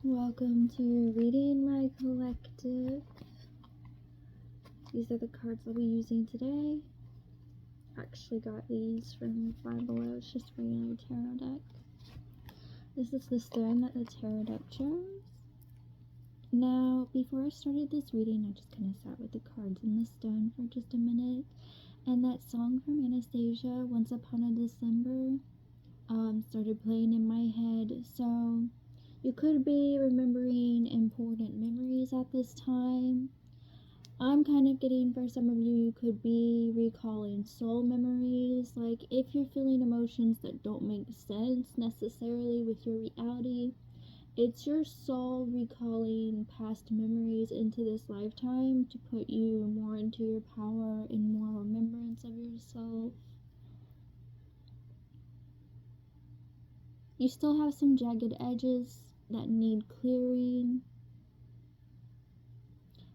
Welcome to Reading My Collective. These are the cards I'll be using today. Actually got these from Five Below. It's just a regular tarot deck. This is the stone that the tarot deck chose. Now, before I started this reading, I just kind of sat with the cards and the stone for just a minute. And that song from Anastasia, Once Upon a December, started playing in my head. So you could be remembering important memories at this time. I'm kind of getting, for some of you, you could be recalling soul memories. Like, if you're feeling emotions that don't make sense necessarily with your reality, it's your soul recalling past memories into this lifetime to put you more into your power and more remembrance of yourself. You still have some jagged edges that need clearing.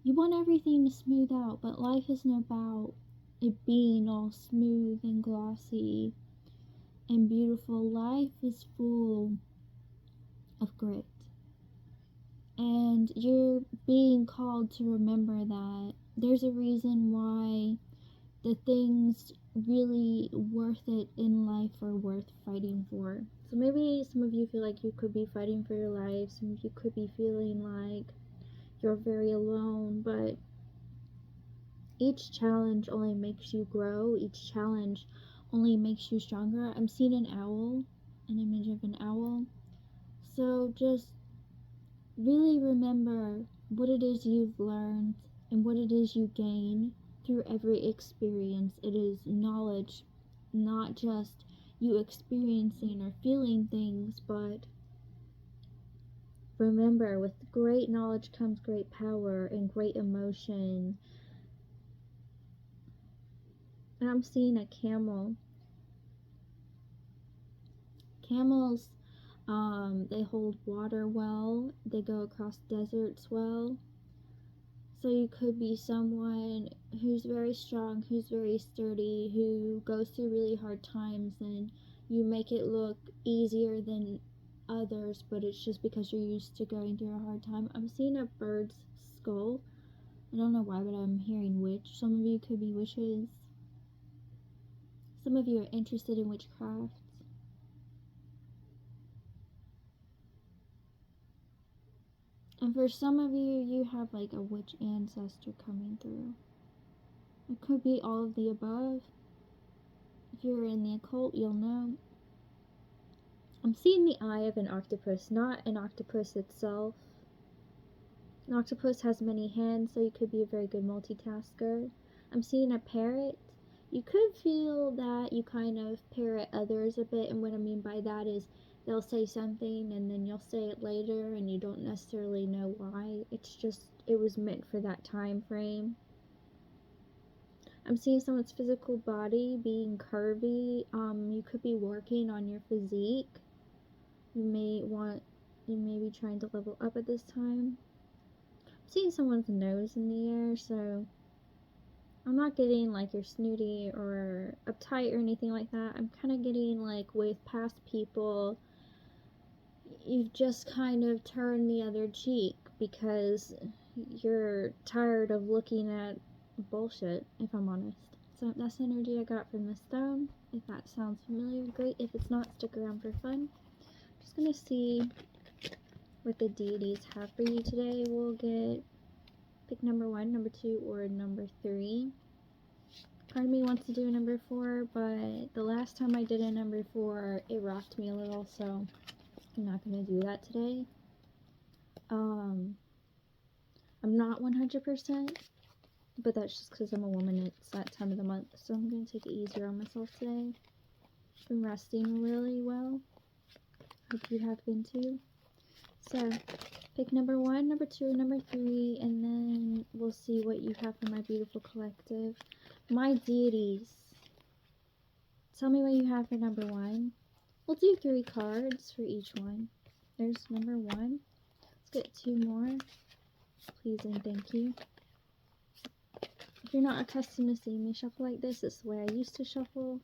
You want everything to smooth out, but life isn't about it being all smooth and glossy and beautiful. Life is full of grit. And you're being called to remember that there's a reason why the things really worth it in life are worth fighting for. So maybe some of you feel like you could be fighting for your life. Some of you could be feeling like you're very alone, but each challenge only makes you grow. Each challenge only makes you stronger. I'm seeing an owl, an image of an owl. So just really remember what it is you've learned and what it is you gain through every experience. It is knowledge, not just you experiencing or feeling things, but remember, with great knowledge comes great power and great emotion. And I'm seeing a camel. Camels, they hold water well. They go across deserts well. So you could be someone who's very strong, who's very sturdy, who goes through really hard times, and you make it look easier than others, but it's just because you're used to going through a hard time. I'm seeing a bird's skull. I don't know why, but I'm hearing witch. Some of you could be witches. Some of you are interested in witchcraft. And for some of you, you have like a witch ancestor coming through. It could be all of the above. If you're in the occult, you'll know. I'm seeing the eye of an octopus, not an octopus itself. An octopus has many hands, so you could be a very good multitasker. I'm seeing a parrot. You could feel that you kind of parrot others a bit, and what I mean by that is they'll say something and then you'll say it later and you don't necessarily know why. It's just, it was meant for that time frame. I'm seeing someone's physical body being curvy. You could be working on your physique. You may be trying to level up at this time. I'm seeing someone's nose in the air, so I'm not getting like you're snooty or uptight or anything like that. I'm kind of getting like with past people, you've just kind of turned the other cheek because you're tired of looking at bullshit, if I'm honest. So that's the energy I got from the stone. If that sounds familiar, great. If it's not, stick around for fun. Just gonna see what the deities have for you today. We'll pick number 1, number 2, or number 3. Part of me wants to do a number 4, but the last time I did a number 4, it rocked me a little, so I'm not gonna do that today. I'm not 100%, but that's just because I'm a woman. It's that time of the month, so I'm gonna take it easier on myself today. Been resting really well. Hope you have been too. So, pick number 1, number 2, number 3, and then we'll see what you have for my beautiful collective. My deities. Tell me what you have for number 1. We'll do 3 cards for each one. There's number 1. Let's get 2 more. Please and thank you. If you're not accustomed to seeing me shuffle like this, it's the way I used to shuffle.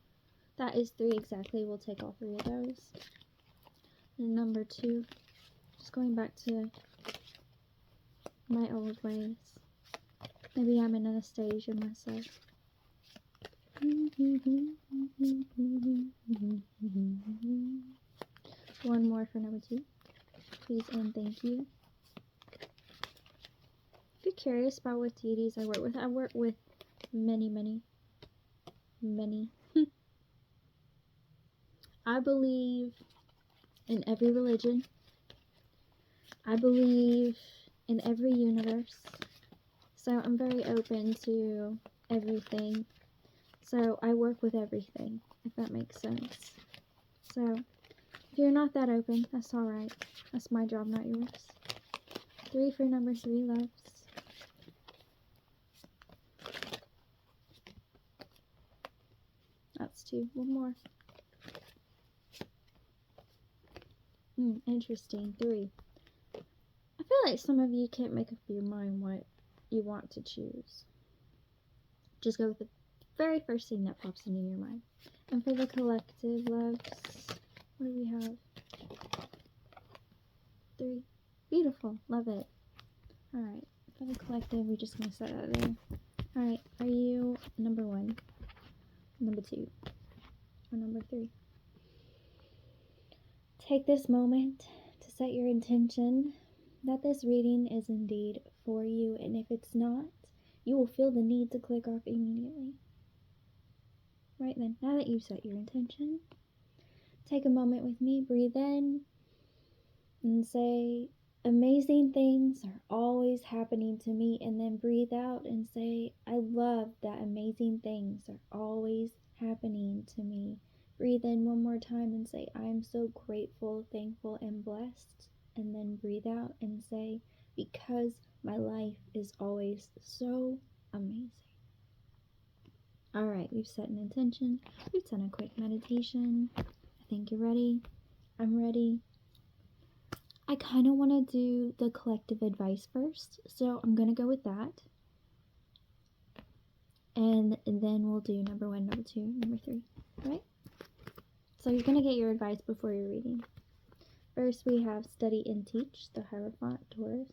That is 3 exactly. We'll take all 3 of those. And number 2. Just going back to my old ways. Maybe I'm in Anastasia myself. One more for number 2. Please and thank you. If you're curious about what deities I work with many. I believe in every religion. I believe in every universe. So I'm very open to everything. So I work with everything, if that makes sense. So if you're not that open, that's alright. That's my job, not yours. 3 for number 3, loves. That's 2. One more. Interesting. 3. I feel like some of you can't make up your mind what you want to choose. Just go with the very first thing that pops into your mind. And for the collective, loves, what do we have? 3. Beautiful. Love it. Alright. For the collective, we're just going to set that there. Alright. Are you number 1, number 2, or number 3? Take this moment to set your intention that this reading is indeed for you, and if it's not, you will feel the need to click off immediately. Right then, now that you've set your intention, take a moment with me, breathe in, and say, amazing things are always happening to me, and then breathe out and say, I love that amazing things are always happening to me. Breathe in one more time and say, I am so grateful, thankful, and blessed. And then breathe out and say, because my life is always so amazing. Alright, we've set an intention. We've done a quick meditation. I think you're ready. I'm ready. I kind of want to do the collective advice first, so I'm going to go with that. And then we'll do number 1, number 2, number 3. Right? So you're going to get your advice before your reading. First, we have Study and Teach, the Hierophant, Taurus.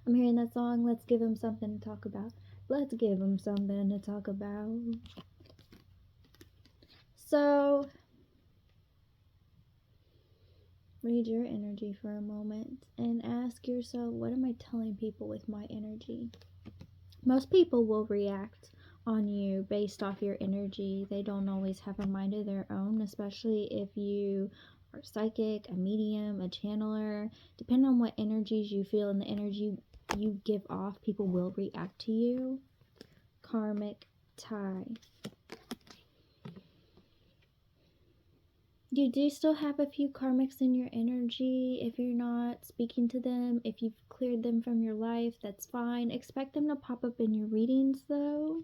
I'm hearing that song, let's give them something to talk about. Let's give them something to talk about. So, read your energy for a moment and ask yourself, what am I telling people with my energy? Most people will react on you based off your energy. They don't always have a mind of their own, especially if you are psychic, a medium, a channeler. Depending on what energies you feel and the energy you give off, people will react to you. Karmic tie. You do still have a few karmics in your energy. If you're not speaking to them, if you've cleared them from your life, that's fine. Expect them to pop up in your readings though,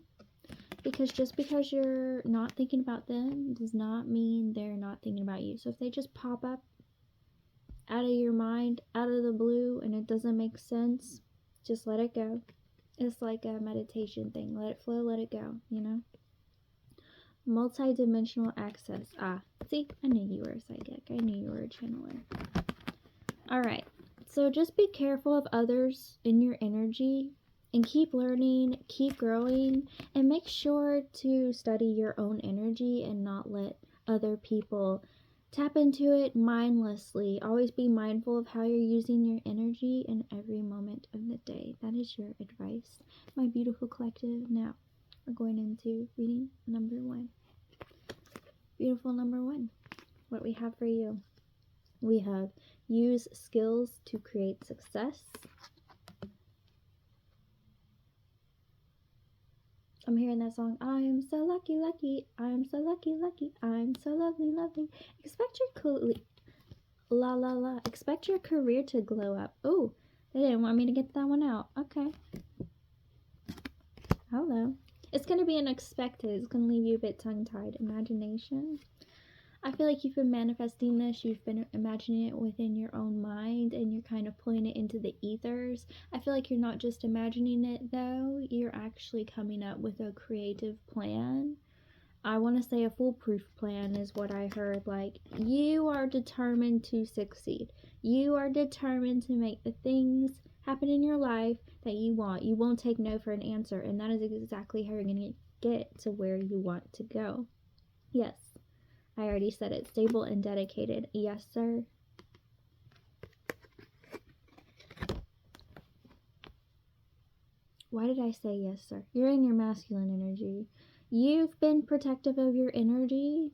because just because you're not thinking about them does not mean they're not thinking about you. So if they just pop up out of your mind, out of the blue, and it doesn't make sense, just let it go. It's like a meditation thing. Let it flow, let it go, you know? Multi-dimensional access. See, I knew you were a psychic. I knew you were a channeler. Alright, so just be careful of others in your energy and keep learning, keep growing, and make sure to study your own energy and not let other people tap into it mindlessly. Always be mindful of how you're using your energy in every moment of the day. That is your advice, my beautiful collective. Now, we're going into reading number 1. Beautiful number 1. What we have for you. We have use skills to create success. I'm hearing that song. I'm so lucky, lucky. I'm so lucky, lucky. I'm so lovely, lovely. Expect your career to glow up. Oh, they didn't want me to get that one out. Okay. Hello. It's going to be unexpected. It's going to leave you a bit tongue-tied. Imagination. I feel like you've been manifesting this. You've been imagining it within your own mind, and you're kind of pulling it into the ethers. I feel like you're not just imagining it, though. You're actually coming up with a creative plan I want to say a foolproof plan is what I heard. Like, you are determined to succeed. You are determined to make the things happen in your life that you want. You won't take no for an answer, and that is exactly how you're going to get to where you want to go. Yes, I already said it. Stable and dedicated. Yes, sir. Why did I say yes, sir? You're in your masculine energy. You've been protective of your energy,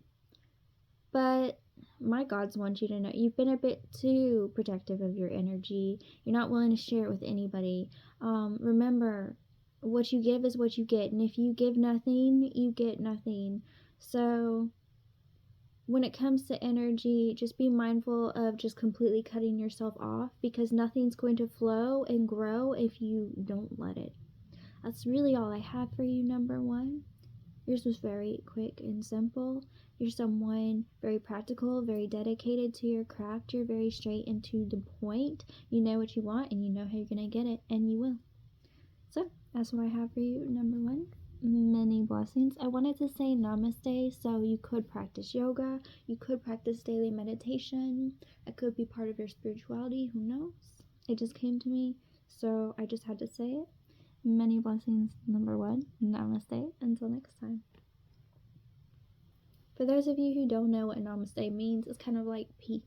but my gods want you to know you've been a bit too protective of your energy. You're not willing to share it with anybody. Remember, what you give is what you get, and if you give nothing, you get nothing. So when it comes to energy, just be mindful of just completely cutting yourself off, because nothing's going to flow and grow if you don't let it. That's really all I have for you, number one. Yours was very quick and simple. You're someone very practical, very dedicated to your craft. You're very straight and to the point. You know what you want, and you know how you're going to get it, and you will. So, that's what I have for you, number one. Many blessings. I wanted to say namaste, so you could practice yoga. You could practice daily meditation. It could be part of your spirituality. Who knows? It just came to me, so I just had to say it. Many blessings, number one. Namaste. Until next time. For those of you who don't know what namaste means, it's kind of like peace.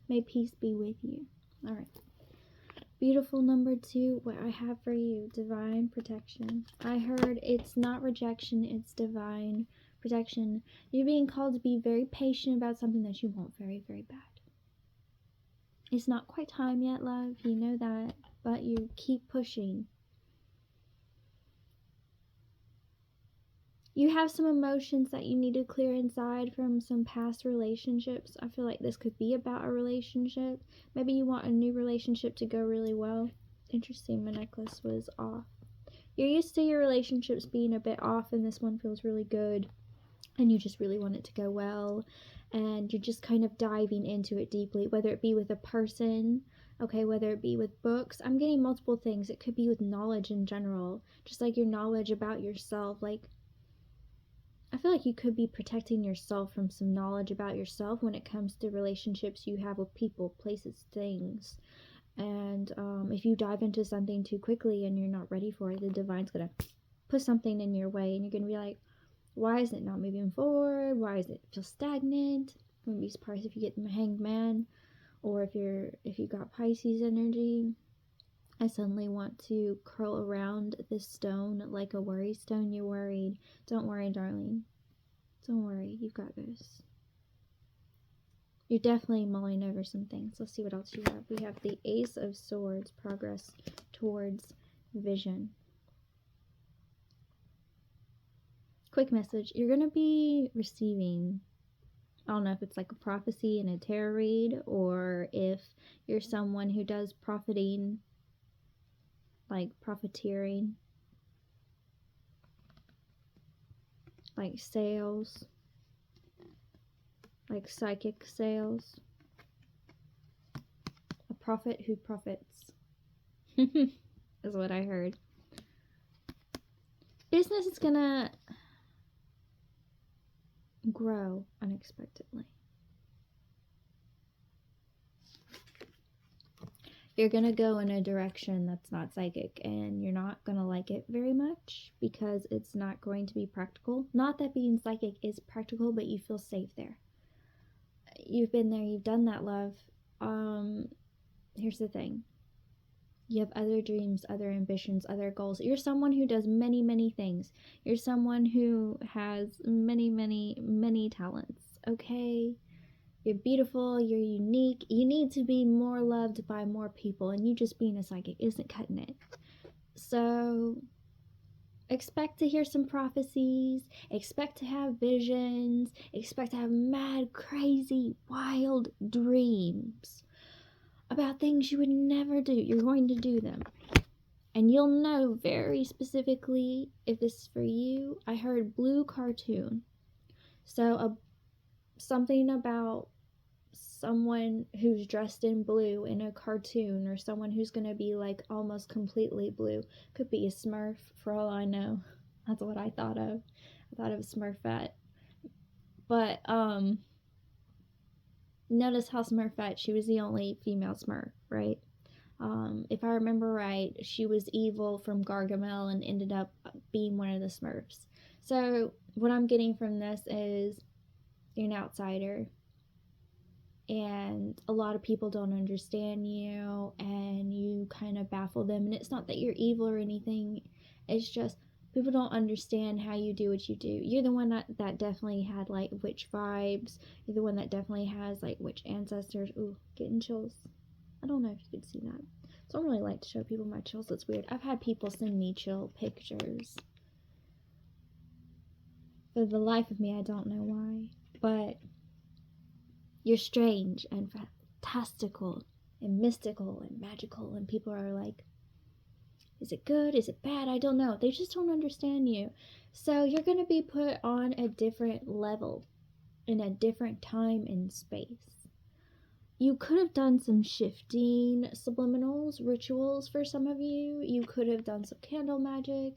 May peace be with you. All right. Beautiful number two, what I have for you, divine protection. I heard it's not rejection, it's divine protection. You're being called to be very patient about something that you want very, very bad. It's not quite time yet, love. You know that, but you keep pushing. You have some emotions that you need to clear inside from some past relationships. I feel like this could be about a relationship. Maybe you want a new relationship to go really well. Interesting, my necklace was off. You're used to your relationships being a bit off, and this one feels really good. And you just really want it to go well. And you're just kind of diving into it deeply, whether it be with a person, okay, whether it be with books. I'm getting multiple things. It could be with knowledge in general, just like your knowledge about yourself. Like, I feel like you could be protecting yourself from some knowledge about yourself when it comes to relationships you have with people, places, things. And if you dive into something too quickly and you're not ready for it, the divine's going to put something in your way, and you're going to be like, why is it not moving forward? Why does it feel stagnant? I wouldn't be surprised if you get the Hanged Man, or if you got Pisces energy. I suddenly want to curl around this stone like a worry stone. You're worried. Don't worry, darling. Don't worry. You've got this. You're definitely mulling over some things. Let's see what else you have. We have the Ace of Swords, progress towards vision. Quick message. You're going to be receiving, I don't know if it's like a prophecy in a tarot read, or if you're someone who does profiting, like profiteering, like sales, like psychic sales. A prophet who profits is what I heard. Business is gonna grow unexpectedly. You're gonna go in a direction that's not psychic, and you're not gonna like it very much because it's not going to be practical. Not that being psychic is practical, but you feel safe there. You've been there, you've done that, love. Here's the thing. You have other dreams, other ambitions, other goals. You're someone who does many, many things. You're someone who has many, many, many talents, okay? You're beautiful, you're unique. You need to be more loved by more people, and you just being a psychic isn't cutting it. So expect to hear some prophecies, expect to have visions, expect to have mad, crazy, wild dreams about things you would never do. You're going to do them. And you'll know very specifically if this is for you. I heard blue cartoon. So something about someone who's dressed in blue in a cartoon, or someone who's going to be like almost completely blue. Could be a Smurf for all I know. That's what I thought of. I thought of Smurfette. But, notice how Smurfette, she was the only female Smurf, right? If I remember right, she was evil from Gargamel and ended up being one of the Smurfs. So, what I'm getting from this is you're an outsider, and a lot of people don't understand you, and you kind of baffle them. And it's not that you're evil or anything, it's just people don't understand how you do what you do. You're the one that definitely had like witch vibes. You're the one that definitely has like witch ancestors. Ooh, getting chills. I don't know if you could see that. So I don't really like to show people my chills. It's weird. I've had people send me chill pictures. For the life of me, I don't know why. But you're strange and fantastical and mystical and magical. And people are like, is it good? Is it bad? I don't know. They just don't understand you. So you're going to be put on a different level in a different time and space. You could have done some shifting subliminals, rituals for some of you. You could have done some candle magic.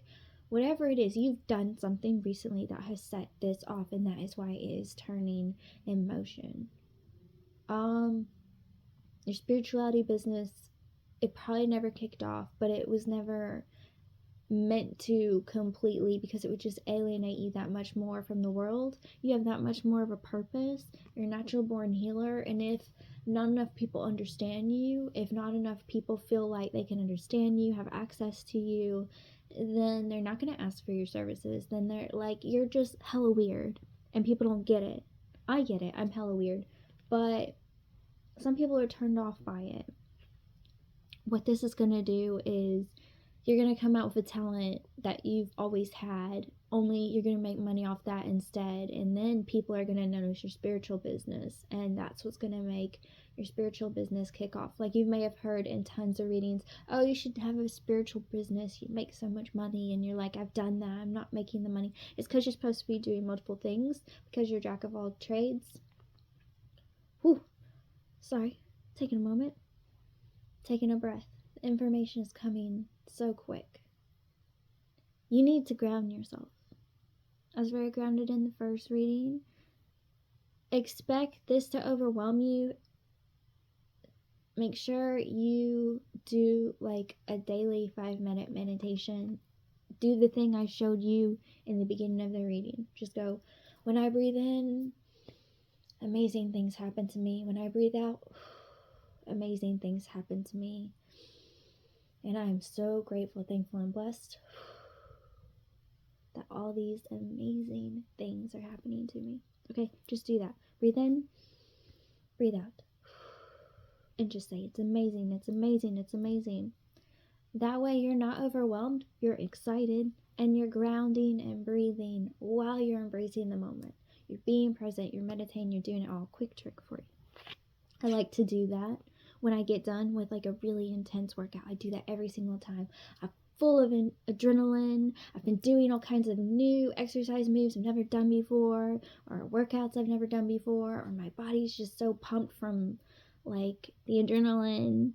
Whatever it is, you've done something recently that has set this off, and that is why it is turning in motion. Your spirituality business, it probably never kicked off, but it was never meant to completely, because it would just alienate you that much more from the world. You have that much more of a purpose. You're a natural born healer, and if not enough people understand you, if not enough people feel like they can understand you, have access to you, then they're not going to ask for your services. Then they're like, you're just hella weird, and people don't get it. I get it. I'm hella weird, but some people are turned off by it. What this is going to do is you're going to come out with a talent that you've always had, only you're going to make money off that instead. And then people are going to notice your spiritual business, and that's what's going to make your spiritual business kick off. Like you may have heard in tons of readings, oh, you should have a spiritual business, you make so much money, and you're like, I've done that, I'm not making the money. It's because you're supposed to be doing multiple things, because you're jack of all trades. Whew. Sorry, taking a moment, taking a breath. The information is coming so quick. You need to ground yourself. I was very grounded in the first reading. Expect this to overwhelm you. Make sure you do like a daily 5-minute meditation. Do the thing I showed you in the beginning of the reading. Just go, when I breathe in, amazing things happen to me. When I breathe out, amazing things happen to me. And I am so grateful, thankful, and blessed that all these amazing things are happening to me. Okay, just do that. Breathe in, breathe out. And just say, it's amazing, it's amazing, it's amazing. That way you're not overwhelmed, you're excited, and you're grounding and breathing while you're embracing the moment. You're being present, you're meditating, you're doing it all. Quick trick for you. I like to do that when I get done with like a really intense workout. I do that every single time. I'm full of adrenaline. I've been doing all kinds of new exercise moves I've never done before, or workouts I've never done before, or my body's just so pumped from like the adrenaline.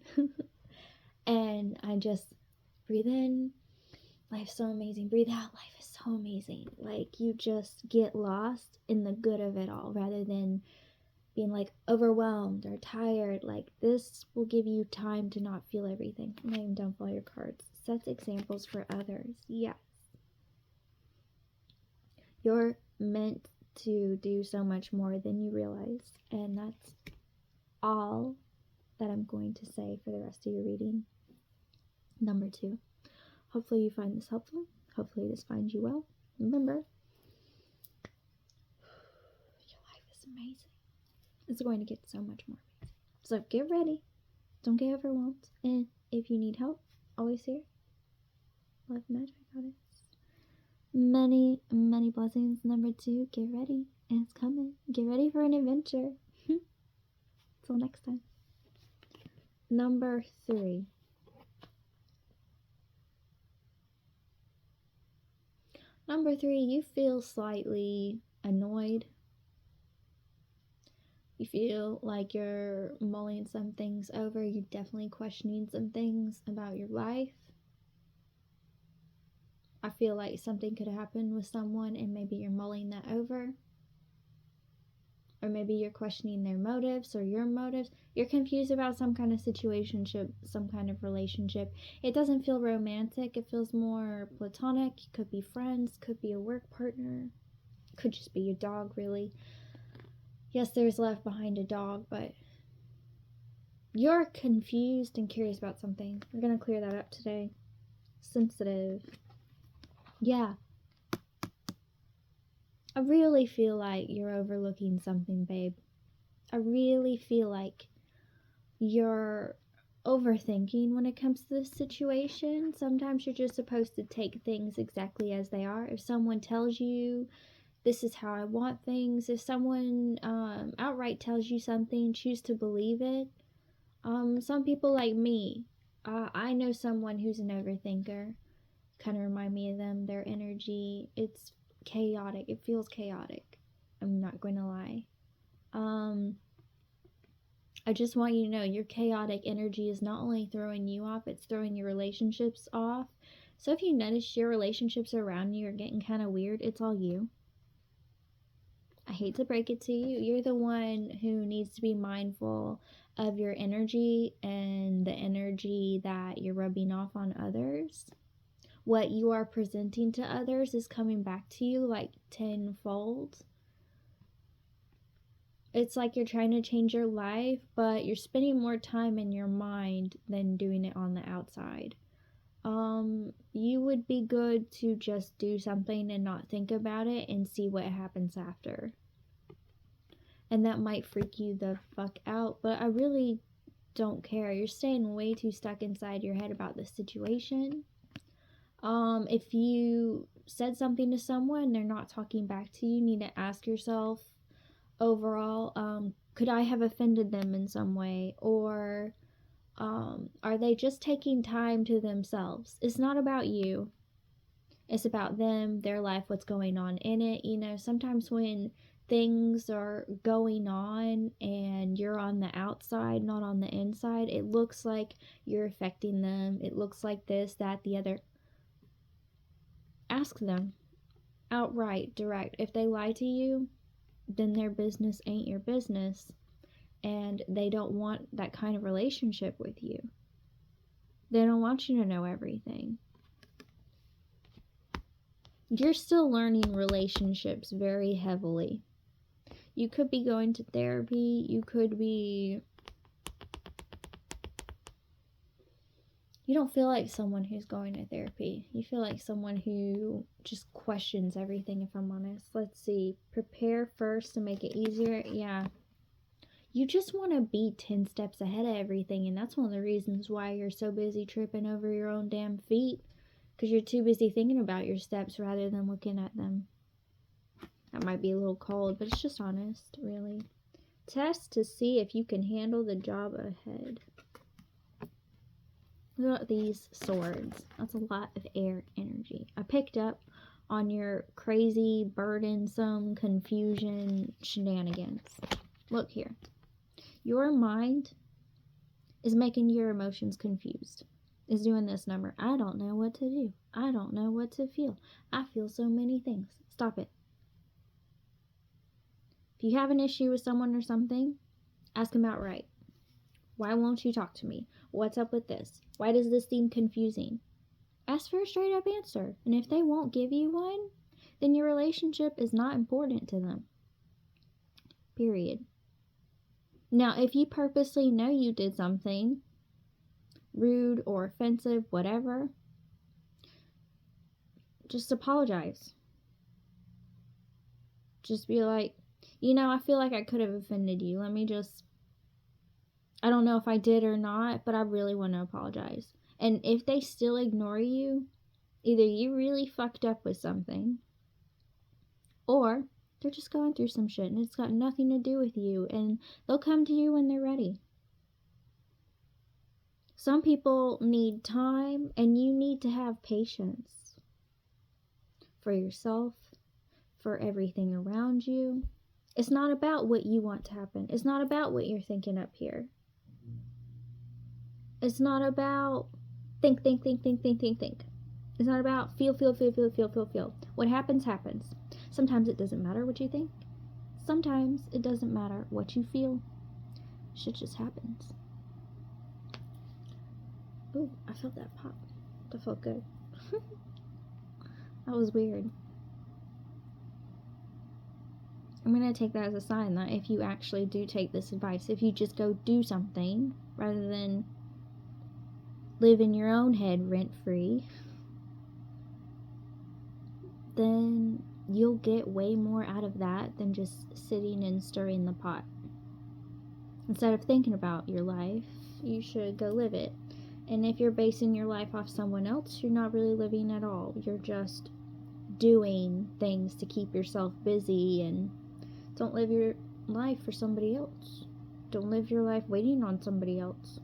And I just breathe in, life's so amazing. Breathe out, life is so amazing. Like you just get lost in the good of it all rather than being like overwhelmed or tired. Like this will give you time to not feel everything. I'm not even done with all your cards. Sets examples for others. Yes. You're meant to do so much more than you realize. And that's all that I'm going to say for the rest of your reading. Number 2. Hopefully you find this helpful. Hopefully this finds you well. Remember, your life is amazing. It's going to get so much more amazing. So get ready. Don't get overwhelmed. And if you need help, always here. Love, magic, goddess. Many, many blessings. Number 2, get ready. And it's coming. Get ready for an adventure. Till next time. Number 3. Number 3, you feel slightly annoyed. You feel like you're mulling some things over. You're definitely questioning some things about your life. I feel like something could happen with someone and maybe you're mulling that over. Or maybe you're questioning their motives or your motives. You're confused about some kind of situationship, some kind of relationship. It doesn't feel romantic. It feels more platonic. It could be friends, could be a work partner, could just be your dog, really. Yes, there's left behind a dog, but you're confused and curious about something. We're going to clear that up today. Sensitive. Yeah. I really feel like you're overlooking something, babe. I really feel like you're overthinking when it comes to this situation. Sometimes you're just supposed to take things exactly as they are. If someone tells you, this is how I want things, if someone outright tells you something, choose to believe it. Some people like me, I know someone who's an overthinker. Kind of remind me of them. Their energy, it's chaotic. It feels chaotic. I'm not going to lie. I just want you to know your chaotic energy is not only throwing you off, it's throwing your relationships off. So if you notice your relationships around you are getting kind of weird, it's all you. I hate to break it to you. You're the one who needs to be mindful of your energy and the energy that you're rubbing off on others. What you are presenting to others is coming back to you like tenfold. It's like you're trying to change your life, but you're spending more time in your mind than doing it on the outside. You would be good to just do something and not think about it and see what happens after. And that might freak you the fuck out, but I really don't care. You're staying way too stuck inside your head about this situation. If you said something to someone and they're not talking back to you, you need to ask yourself overall, could I have offended them in some way? Or are they just taking time to themselves? It's not about you. It's about them, their life, what's going on in it. You know, sometimes when things are going on and you're on the outside, not on the inside, it looks like you're affecting them. It looks like this, that, the other. Ask them outright, direct. If they lie to you, then their business ain't your business. And they don't want that kind of relationship with you. They don't want you to know everything. You're still learning relationships very heavily. You could be going to therapy. You could be... You don't feel like someone who's going to therapy. You feel like someone who just questions everything, if I'm honest. Let's see. Prepare first to make it easier. Yeah. You just want to be 10 steps ahead of everything, and that's one of the reasons why you're so busy tripping over your own damn feet, because you're too busy thinking about your steps rather than looking at them. That might be a little cold, but it's just honest, really. Test to see if you can handle the job ahead. Look at these swords. That's a lot of air energy. I picked up on your crazy, burdensome, confusion shenanigans. Look here. Your mind is making your emotions confused. Is doing this number. I don't know what to do. I don't know what to feel. I feel so many things. Stop it. If you have an issue with someone or something, ask them outright. Why won't you talk to me? What's up with this? Why does this seem confusing? Ask for a straight up answer. And if they won't give you one, then your relationship is not important to them. Period. Now, if you purposely know you did something rude or offensive, whatever, just apologize. Just be like, I feel like I could have offended you. I don't know if I did or not, but I really want to apologize. And if they still ignore you, either you really fucked up with something, or they're just going through some shit and it's got nothing to do with you, and they'll come to you when they're ready. Some people need time, and you need to have patience for yourself, for everything around you. It's not about what you want to happen. It's not about what you're thinking up here. It's not about think. It's not about feel. What happens, happens. Sometimes it doesn't matter what you think. Sometimes it doesn't matter what you feel. Shit just happens. Ooh, I felt that pop. That felt good. That was weird. I'm going to take that as a sign that if you actually do take this advice, if you just go do something rather than live in your own head rent-free, then you'll get way more out of that than just sitting and stirring the pot. Instead of thinking about your life, you should go live it. And if you're basing your life off someone else, you're not really living at all. You're just doing things to keep yourself busy, and don't live your life for somebody else. Don't live your life waiting on somebody else.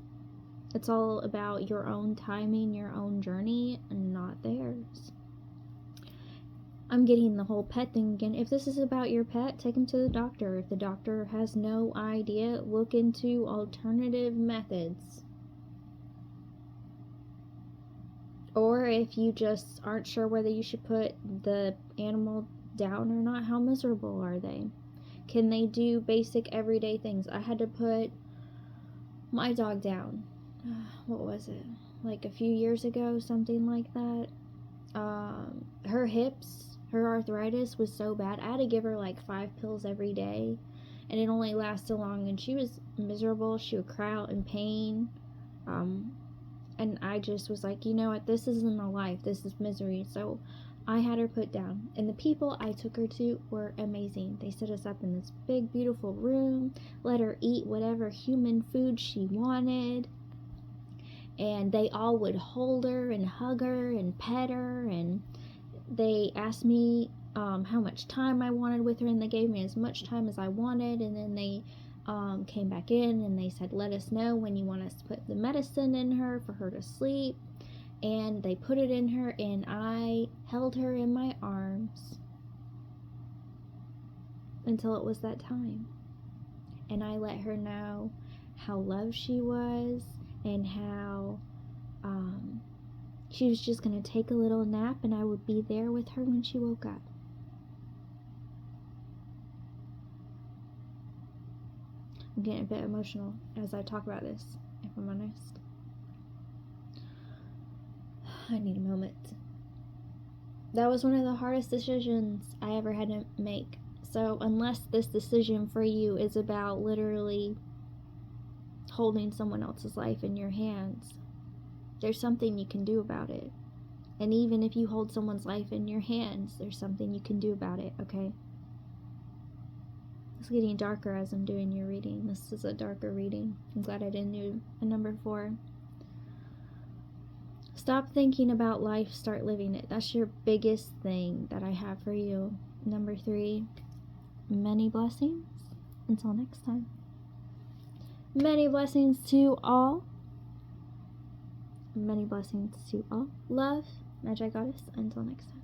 It's all about your own timing, your own journey, and not theirs. I'm getting the whole pet thing again. If this is about your pet, take him to the doctor. If the doctor has no idea, look into alternative methods. Or if you just aren't sure whether you should put the animal down or not, how miserable are they? Can they do basic everyday things? I had to put my dog down. What was it? Like a few years ago, something like that. Her hips, her arthritis was so bad. I had to give her like 5 pills every day, and it only lasted long, and she was miserable. She would cry out in pain. And I just was like, you know what, this isn't a life, this is misery. So I had her put down, and the people I took her to were amazing. They set us up in this big beautiful room, let her eat whatever human food she wanted, and they all would hold her and hug her and pet her, and they asked me how much time I wanted with her, and they gave me as much time as I wanted. And then they came back in and they said, let us know when you want us to put the medicine in her for her to sleep. And they put it in her, and I held her in my arms until it was that time. And I let her know how loved she was, and how she was just going to take a little nap, and I would be there with her when she woke up. I'm getting a bit emotional as I talk about this, if I'm honest. I need a moment. That was one of the hardest decisions I ever had to make. So unless this decision for you is about literally holding someone else's life in your hands, there's something you can do about it. And even if you hold someone's life in your hands, there's something you can do about it, okay? It's getting darker as I'm doing your reading. This is a darker reading. I'm glad I didn't do a number 4. Stop thinking about life, start living it. That's your biggest thing that I have for you. Number 3, many blessings. Until next time. Many blessings to all. Many blessings to all. Love, Magic Goddess. Until next time.